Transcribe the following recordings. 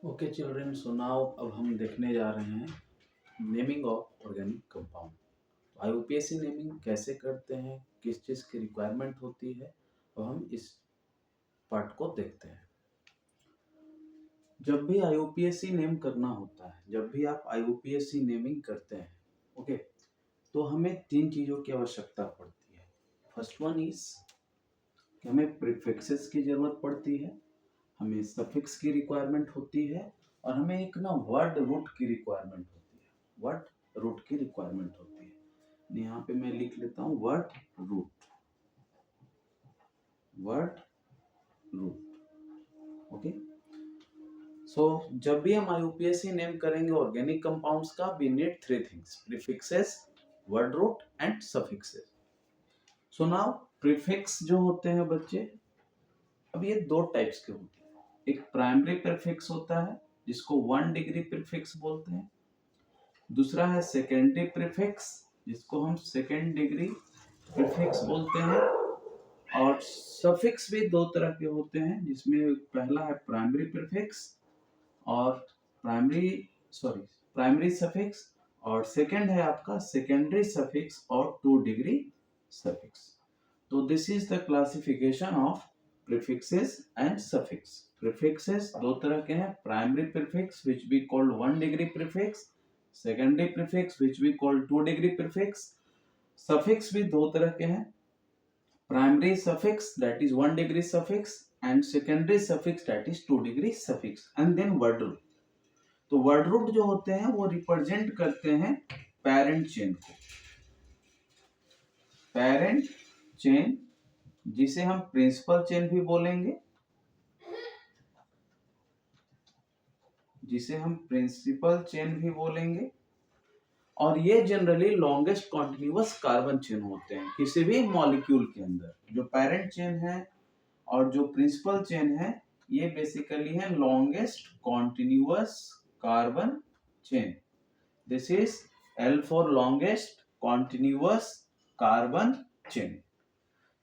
Okay children, so now अब हम देखने जा रहे हैं naming of organic compound. IUPAC naming कैसे करते हैं, किस चीज़ की रिक्वायरमेंट होती है, अब हम इस पार्ट को देखते हैं। जब भी आईयूपीएसी नेम करना होता है, जब भी आप आईयूपीएसी नेमिंग करते हैं, ओके, तो हमें तीन चीज़ों की आवश्यकता पड़ती है। फर्स्ट वन इज कि हमें प्रीफिक्सेस की जरूरत पड़ती है, हमें सफिक्स की रिक्वायरमेंट होती है, और हमें एक ना वर्ड रूट की रिक्वायरमेंट होती है। वर्ड रूट की रिक्वायरमेंट होती है। यहाँ पे मैं लिख लेता हूँ word root. Word root, okay. So जब भी हम आईयूपीएसी नेम करेंगे ऑर्गेनिक कंपाउंड्स का, we need three things: prefixes, word root and suffixes. So now prefix जो होते हैं बच्चे, अब ये दो टाइप्स के होते हैं। एक प्राइमरी प्रीफिक्स होता है जिसको 1 डिग्री प्रीफिक्स बोलते हैं। दूसरा है सेकेंडरी प्रीफिक्स जिसको हम सेकेंड डिग्री प्रीफिक्स बोलते हैं। और सफिक्स भी दो तरह के होते हैं, जिसमें पहला है प्राइमरी प्रीफिक्स और प्राइमरी सफिक्स, और सेकेंड है आपका सेकेंडरी सफिक्स और 2 डिग्री सफिक्स। तो this is the classification of prefixes and suffix. Prefixes दो तरह के हैं: primary prefix which we call 1 degree prefix, secondary prefix which we call 2 degree prefix. Suffix भी दो तरह के हैं: primary suffix that is 1 degree suffix and secondary suffix that is 2 degree suffix, and then word root. तो word root जो होते हैं वो रिप्रेजेंट करते हैं पेरेंट चेन को। पेरेंट चेन जिसे हम प्रिंसिपल चेन भी बोलेंगे, और ये generally longest continuous carbon chain होते हैं किसी भी मॉलिक्यूल के अंदर। जो पेरेंट चेन है और जो प्रिंसिपल चेन है, ये बेसिकली है longest continuous carbon chain. This is L for longest continuous carbon chain.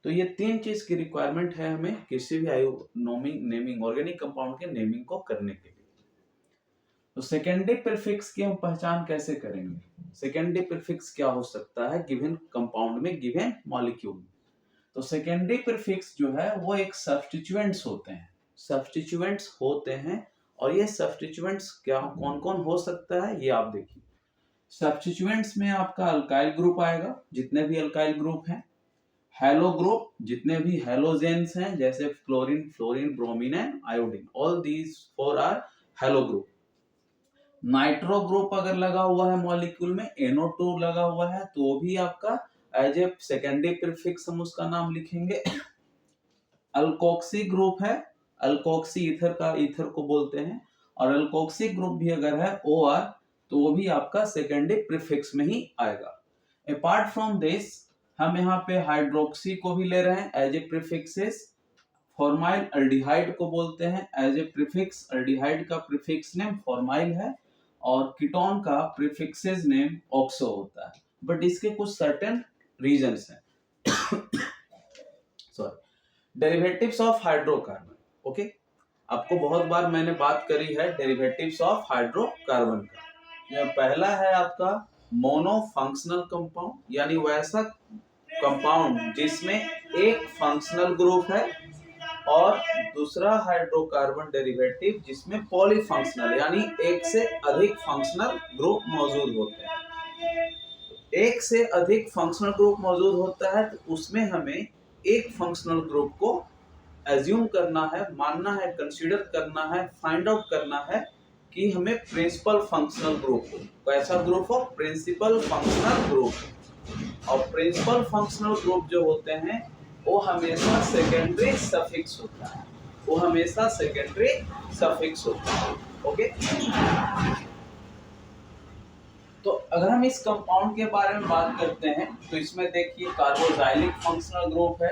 तो ये तीन चीज की रिक्वायरमेंट है हमें किसी भी नेमिंग ऑर्गेनिक कंपाउंड के नेमिंग को करने के लिए। तो सेकेंडरी प्रीफिक्स की हम पहचान कैसे करेंगे? सेकेंडरी प्रीफिक्स क्या हो सकता है गिवन कंपाउंड में, गिवन मॉलिक्यूल? तो सेकेंडरी प्रीफिक्स जो है वो एक सब्स्टिट्यूएंट्स होते हैं। और ये सब्स्टिट्यूएंट्स क्या कौन कौन हो सकता है ये आप देखिए। सब्स्टिट्यूएंट्स में आपका अल्काइल ग्रुप आएगा, जितने भी अल्काइल ग्रुप हैं। हेलो ग्रुप, जितने भी हेलोजेन्स हैं, जैसे chlorine, fluorine, bromine and iodine, all these four are halo group. Nitro group अगर लगा हुआ है मॉलिक्यूल में, NO2 लगा हुआ है, तो भी आपका एज ए सेकेंडरी प्रीफिक्स हम उसका नाम लिखेंगे। अल्कोक्सी ग्रुप है, अल्कोक्सी ईथर का ईथर को बोलते हैं, और अल्कोक्सी ग्रुप भी अगर है OR, तो वो भी आपका सेकेंडरी प्रीफिक्स में ही आएगा। अपार्ट फ्रॉम दिस, हम यहाँ पे हाइड्रोक्सी को भी ले रहे हैं as a prefixes. Formyl aldehyde को बोलते हैं एज ए प्रीफिक्स। अल्डिहाइड का प्रीफिक्स नेम फॉर्माइल है, और कीटोन का प्रीफिक्सेस नेम ऑक्सो होता है। बट इसके कुछ सर्टेन रीजंस हैं। Sorry, derivatives of hydrocarbon. Okay, आपको बहुत बार मैंने बात करी है डेरिवेटिव्स ऑफ हाइड्रोकार्बन का। पहला है आपका मोनोफंक्शनल कंपाउंड, यानी वैसा कंपाउंड जिसमें एक फंक्शनल ग्रुप है, और दूसरा हाइड्रोकार्बन डेरिवेटिव जिसमें पॉलीफंक्शनल यानी एक से अधिक फंक्शनल ग्रुप मौजूद होते हैं। एक से अधिक फंक्शनल ग्रुप मौजूद होता है तो उसमें हमें एक फंक्शनल ग्रुप को एज्यूम करना है, मानना है, कंसीडर करना है, फाइंड आउट करना है कि हमें प्रिंसिपल फंक्शनल ग्रुप हो। कैसा ग्रुप हो? Principal functional group. और प्रिंसिपल फंक्शनल ग्रुप जो होते हैं वो हमेशा सेकेंडरी सफिक्स होता है, ओके। तो अगर हम इस कंपाउंड के बारे में बात करते हैं तो इसमें देखिए कार्बोजाइलिक फंक्शनल ग्रुप है,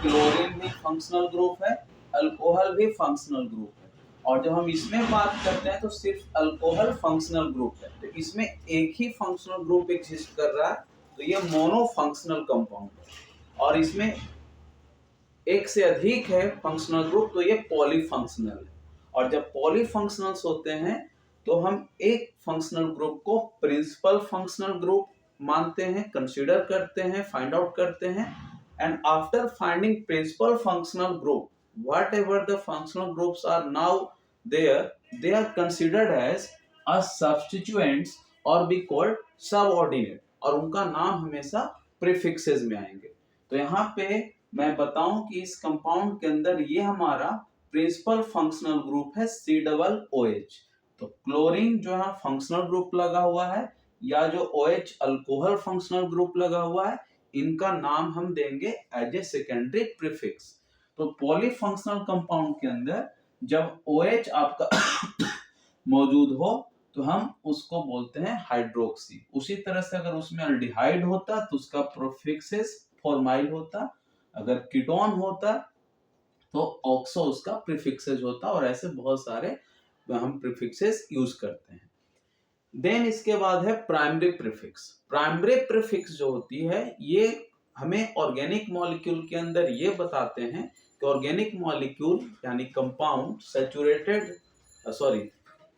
क्लोरीन भी फंक्शनल ग्रुप है, अल्कोहल भी फंक्शनल ग्रुप है। और जब हम इसमें बात करते हैं तो सिर्फ अल्कोहल फंक्शनल ग्रुप है। तो इसमें एक ही फंक्शनल ग्रुप एग्जिस्ट कर रहा है, तो ये मोनोफंक्शनल कंपाउंड है। और इसमें एक से अधिक है फंक्शनल ग्रुप, तो ये पॉलीफंक्शनल है। और जब पॉलीफंक्शनल्स होते हैं तो हम एक फंक्शनल ग्रुप को प्रिंसिपल फंक्शनल ग्रुप मानते हैं, कंसीडर करते हैं, फाइंड आउट करते हैं, and after finding principal functional group whatever the functional groups are now there, they are considered as a substituents or be called subordinate, और उनका नाम हमेशा प्रीफिक्सेस में आएंगे। तो यहाँ पे मैं बताऊं कि इस कंपाउंड के अंदर ये हमारा प्रिंसिपल फंक्शनल ग्रुप है COOH। तो क्लोरीन जो है फंक्शनल ग्रुप लगा हुआ है, या जो OH अल्कोहल फंक्शनल ग्रुप लगा हुआ है, इनका नाम हम देंगे एज ए सेकेंडरी प्रीफिक्स। तो पॉलीफंक्शनल कंपाउंड के अंदर जब OH आपका मौजूद हो तो हम उसको बोलते हैं हाइड्रोक्सी। उसी तरह से अगर उसमें अल्डिहाइड होता तो उसका प्रीफिक्सेस फॉर्माइल होता, अगर कीटोन होता तो ऑक्सो उसका प्रीफिक्सेस होता, और ऐसे बहुत सारे हम प्रीफिक्सेस यूज करते हैं। देन इसके बाद है प्राइमरी प्रीफिक्स। प्राइमरी प्रीफिक्स जो होती है ये हमें ऑर्गेनिक मॉलिक्यूल के अंदर ये बताते हैं कि ऑर्गेनिक मॉलिक्यूल यानी कंपाउंड सैचुरेटेड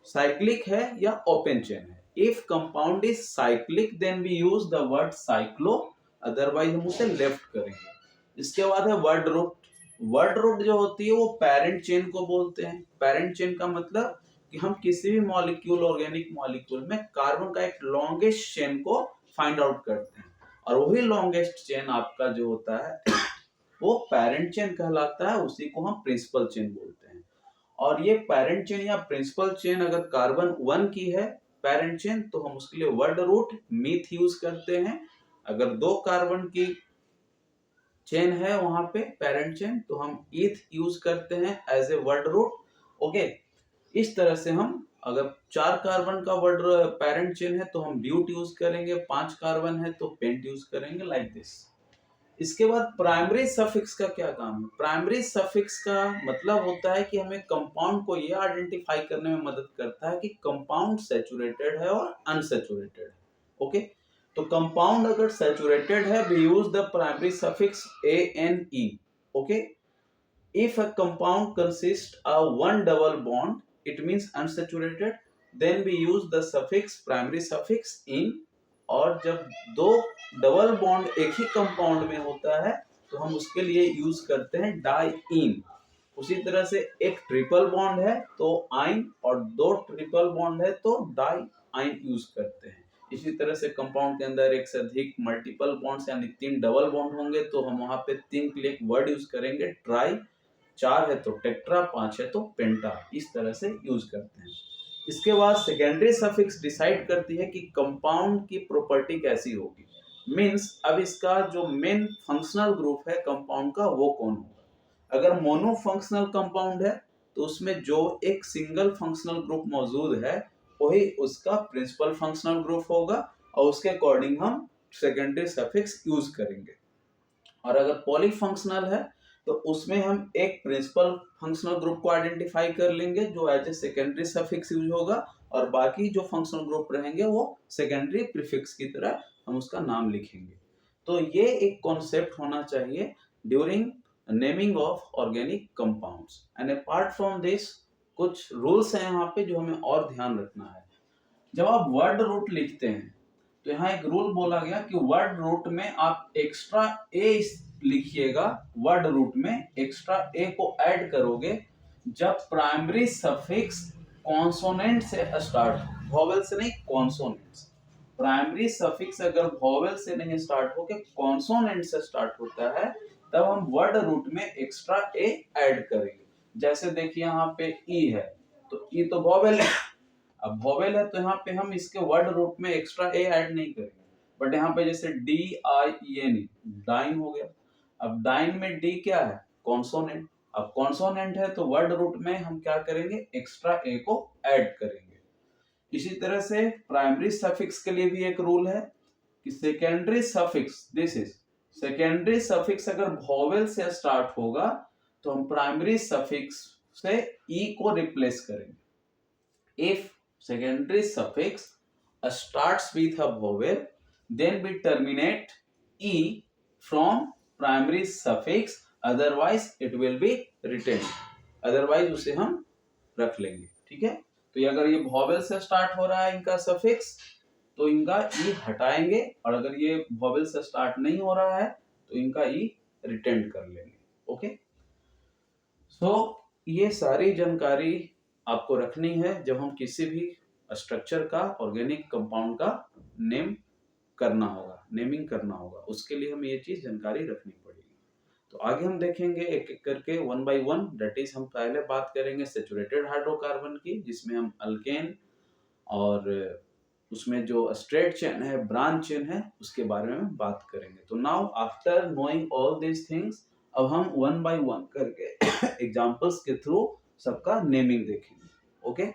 साइक्लिक है या ओपन चेन है। If compound is cyclic then we use the word cyclo, otherwise हम उसे लेफ्ट करेंगे। इसके बाद है वर्ड रूट। वर्ड रूट जो होती है वो पेरेंट चेन को बोलते हैं। पेरेंट चेन का मतलब कि हम किसी भी मॉलिक्यूल ऑर्गेनिक मॉलिक्यूल में कार्बन का एक लॉन्गेस्ट चेन को फाइंड आउट करते हैं, और वही लॉन्गेस्ट चेन आपका जो होता है वो पेरेंट चेन कहलाता है, उसी को हम प्रिंसिपल चेन बोलते हैं। और ये पेरेंट चेन या प्रिंसिपल चेन अगर कार्बन 1 की है पेरेंट चेन तो हम उसके लिए वर्ड रूट मीथ यूज करते हैं। अगर 2 कार्बन की चेन है वहां पे पेरेंट चेन तो हम ईथ यूज करते हैं as a word root. Okay, इस तरह से हम अगर 4 कार्बन का वर्ड पेरेंट चेन है तो हम ब्यूट यूज करेंगे, 5 कार्बन है तो पेंट यूज करेंगे, लाइक दिस। इसके बाद प्राइमरी सफिक्स का क्या काम है? प्राइमरी सफिक्स का मतलब होता है कि हमें कंपाउंड को ये आइडेंटिफाई करने में मदद करता है कि कंपाउंड सैचुरेटेड है और अनसैचुरेटेड है। ओके, तो कंपाउंड अगर सैचुरेटेड है we use the primary suffix ANE। Okay, if a compound consist of one double bond it means unsaturated, then we use the suffix primary suffix in। और जब 2 double bond एक ही compound में होता है तो हम उसके लिए यूज करते हैं डाइइन। उसी तरह से एक ट्रिपल बॉन्ड है तो आइन, और 2 ट्रिपल बॉन्ड है तो डाई आइन यूज करते हैं। इसी तरह से कंपाउंड के अंदर एक से अधिक मल्टीपल बॉन्ड्स यानी 3 डबल बॉन्ड होंगे तो हम वहां पे 3 के लिए एक वर्ड यूज करेंगे ट्राई, 4 है तो टेट्रा, 5 है तो पेंटा, इस तरह से यूज करते हैं। इसके बाद सेकेंडरी सफिक्स डिसाइड करती है कि कंपाउंड की प्रॉपर्टी कैसी होगी। मींस अब इसका जो मेन फंक्शनल ग्रुप है कंपाउंड का वो कौन होगा। अगर मोनो फंक्शनल कंपाउंड है तो उसमें जो एक सिंगल फंक्शनल ग्रुप मौजूद है वही उसका प्रिंसिपल फंक्शनल ग्रुप होगा, और उसके अकॉर्डिंग हम सेकेंडरी सफिक्स यूज करेंगे। और अगर पॉलीफंक्शनल है तो उसमें हम एक प्रिंसिपल फंक्शनल ग्रुप को आइडेंटिफाई कर लेंगे जो as a secondary suffix use होगा, और बाकी जो फंक्शनल ग्रुप रहेंगे वो सेकेंडरी प्रीफिक्स की तरह हम उसका नाम लिखेंगे। तो ये एक कॉन्सेप्ट होना चाहिए during naming of organic compounds. And apart from this कुछ रूल्स हैं यहाँ पे जो हमें और ध्यान रखना है। जब आप वर्ड रूट लिखते हैं तो यहाँ एक रूल बोला गया कि वर्ड रूट में आप एक्स्ट्रा ए लिखिएगा, वर्ड रूट में एक्स्ट्रा ए को ऐड करोगे जब प्राइमरी सफिक्स कॉन्सोनेंट से स्टार्ट, वॉवेल से नहीं, कॉन्सोनेंट से। प्राइमरी सफिक्स अगर वॉवेल से नहीं स्टार्ट होके कॉन्सोनेंट से स्टार्ट होता है तब हम वर्ड रूट में एक्स्ट्रा ए ऐड करेंगे। जैसे देखिए यहाँ पे ई है तो ई तो वॉवेल है, अब वॉवेल है तो यहाँ पे हम इसके वर्ड रूट में एक्स्ट्रा ए ऐड नहीं करेंगे, बट यहाँ पे जैसे DIEN डाइन हो गया। अब डाइन में डी क्या है? कॉन्सोनेंट। अब कॉन्सोनेंट है तो वर्ड रूट में हम क्या करेंगे? एक्स्ट्रा ए को ऐड करेंगे। इसी तरह से प्राइमरी सफिक्स के लिए भी एक रूल है कि secondary suffix, this is secondary suffix अगर वॉवेल से स्टार्ट होगा तो हम प्राइमरी सफिक्स से ई को रिप्लेस करेंगे। If secondary suffix starts with a vowel then we terminate e from primary suffix, otherwise it will be retained, otherwise उसे हम रख लेंगे, ठीक है। तो ये अगर ये वॉवेल से स्टार्ट हो रहा है इनका सफिक्स, तो इनका ई हटाएंगे, और अगर ये वॉवेल से स्टार्ट नहीं हो रहा है तो इनका ई रिटेंड कर लेंगे। ओके, सो ये सारी जानकारी आपको रखनी है जब हम किसी भी स्ट्रक्चर का, ऑर्गेनिक कंपाउंड का नेम करना होगा, नेमिंग करना होगा, उसके लिए हमें ये चीज जानकारी रखनी पड़ेगी। तो आगे हम देखेंगे एक एक करके one by one. That is हम पहले बात करेंगे सैचुरेटेड हाइड्रोकार्बन की, जिसमें हम अल्केन और उसमें जो स्ट्रेट चेन है, ब्रांच चेन है, उसके बारे में बात करेंगे। तो now after knowing all these things, अब हम वन बाय वन करके एग्जांपल्स के थ्रू सबका नेमिंग देखेंगे। ओके